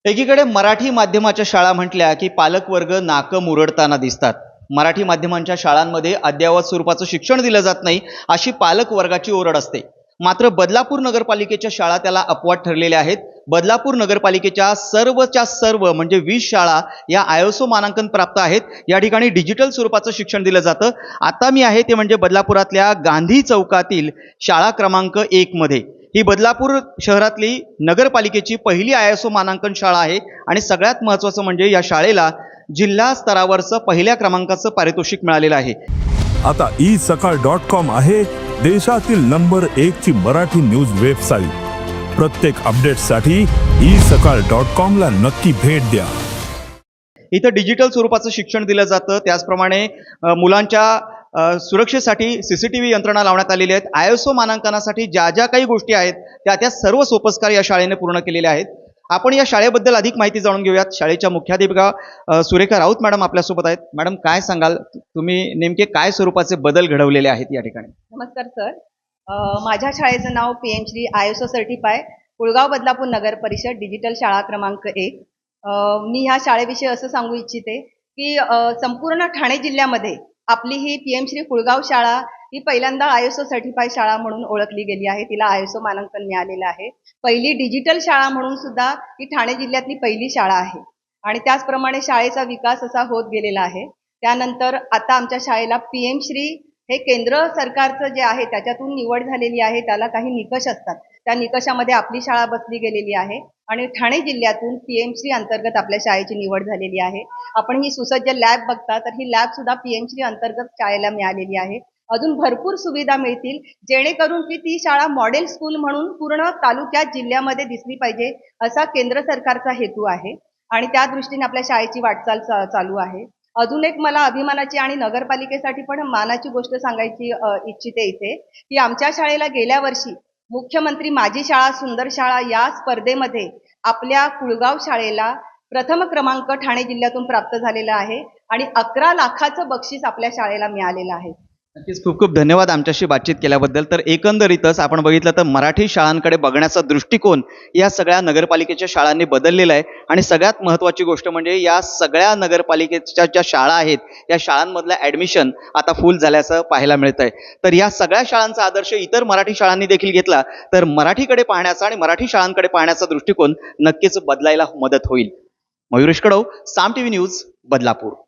एकीकडे मराठी माध्यमाच्या शाळा म्हटल्या की पालकवर्ग नाकं मुरडताना दिसतात. मराठी माध्यमांच्या शाळांमध्ये अद्ययावत स्वरूपाचं शिक्षण दिलं जात नाही अशी पालक वर्गाची ओरड असते. मात्र बदलापूर नगरपालिकेच्या शाळा त्याला अपवाद ठरलेल्या आहेत. बदलापूर नगरपालिकेच्या सर्वच्या सर्व म्हणजे 20 शाळा या आयएसओ मानांकन प्राप्त आहेत. या ठिकाणी डिजिटल स्वरूपाचं शिक्षण दिलं जातं. आता मी आहे ते म्हणजे बदलापुरातल्या गांधी चौकातील शाळा क्रमांक 1 मध्ये. ही बदलापूर शहरातली नगरपालिकेची पहिली आयएसओ मानांकन शाळा आहे आणि सगळ्यात महत्त्वाचं म्हणजे या शाळेला जिल्हा स्तरावरचं पहिल्या क्रमांकाचं पारितोषिक मिळालेलं आहे. आता isakal.com आहे देशातील नंबर 1 ची मराठी न्यूज वेबसाईट. प्रत्येक अपडेटसाठी isakal.com ला नक्की भेट द्या. इथं डिजिटल स्वरूपाचं शिक्षण दिलं जातं. त्याचप्रमाणे मुलांच्या सुरक्षेसाठी सीसीटीव्ही यंत्रणा लावण्यात आलेली आहेत. आयएसओ मानांकनासाठी ज्या ज्या काही गोष्टी आहेत त्या सर्व सोपस्कार या शाळेने पूर्ण केलेल्या आहेत. आपण या शाळेबद्दल अधिक माहिती जाणून घेऊयात. शाळेच्या मुख्याध्यापिका सुरेखा राऊत मॅडम आपल्यासोबत आहेत. मॅडम, काय सांगाल, तुम्ही नेमके काय स्वरूपाचे बदल घडवलेले आहेत या ठिकाणी? नमस्कार सर. माझ्या शाळेचं नाव PM Shri ISO certify Kulgaon Badlapur Nagar Parishad digital शाळा क्रमांक 1. मी ह्या शाळेविषयी असं सांगू इच्छिते की संपूर्ण ठाणे जिल्ह्यामध्ये आपली ही PM श्री कुळगाव शाळा ही पहिल्यांदा आयएसओ सर्टिफाय शाळा म्हणून ओळखली गेली आहे. तिला आयएसओ मानांकन मिळालेलं आहे. पहिली डिजिटल शाळा म्हणून सुद्धा ही ठाणे जिल्ह्यातली पहिली शाळा आहे आणि त्याचप्रमाणे शाळेचा विकास असा होत गेलेला आहे. त्यानंतर आता आमच्या शाळेला PM श्री हे केंद्र सरकारचं जे आहे त्याच्यातून निवड झालेली आहे. त्याला काही निकष असतात. त्या निकषामध्ये आपली शाळा बसली गेलेली आहे आणि ठाणे जिल्ह्यातून PM श्री अंतर्गत आपल्या शाळेची निवड झालेली आहे. आपण ही सुसज्ज लॅब बघता तर ही लॅब सुद्धा PM श्री अंतर्गत शाळेला मिळालेली आहे. अजून भरपूर सुविधा मिळतील जेणेकरून की ती शाळा मॉडेल स्कूल म्हणून पूर्ण तालुक्यात जिल्ह्यामध्ये दिसली पाहिजे असा केंद्र सरकारचा हेतू आहे आणि त्या दृष्टीने आपल्या शाळेची वाटचाल चालू आहे. अजून एक मला अभिमानाची आणि नगरपालिकेसाठी पण मानाची गोष्ट सांगायची इच्छिते इथे की आमच्या शाळेला गेल्या वर्षी मुख्यमंत्री माझी शाळा सुंदर शाळा या स्पर्धेमध्ये आपल्या कुळगाव शाळेला प्रथम क्रमांक ठाणे जिल्ह्यातून प्राप्त झालेला आहे आणि 11 लाखाचं बक्षीस आपल्या शाळेला मिळालेलं आहे. नक्कीच, खूप खूप धन्यवाद आमच्याशी बातचीत केल्याबद्दल. तर एकंदरीतच आपण बघितलं तर मराठी शाळांकडे बघण्याचा दृष्टिकोन या सगळ्या नगरपालिकेच्या शाळांनी बदललेला आहे आणि सगळ्यात महत्त्वाची गोष्ट म्हणजे या सगळ्या नगरपालिकेच्या ज्या शाळा आहेत या शाळांमधलं ॲडमिशन आता फुल झाल्याचं पाहायला मिळत आहे. तर या सगळ्या शाळांचा आदर्श इतर मराठी शाळांनी देखील घेतला तर मराठीकडे पाहण्याचा आणि मराठी शाळांकडे पाहण्याचा दृष्टिकोन नक्कीच बदलायला मदत होईल. मयुरेश कडव, साम TV न्यूज, बदलापूर.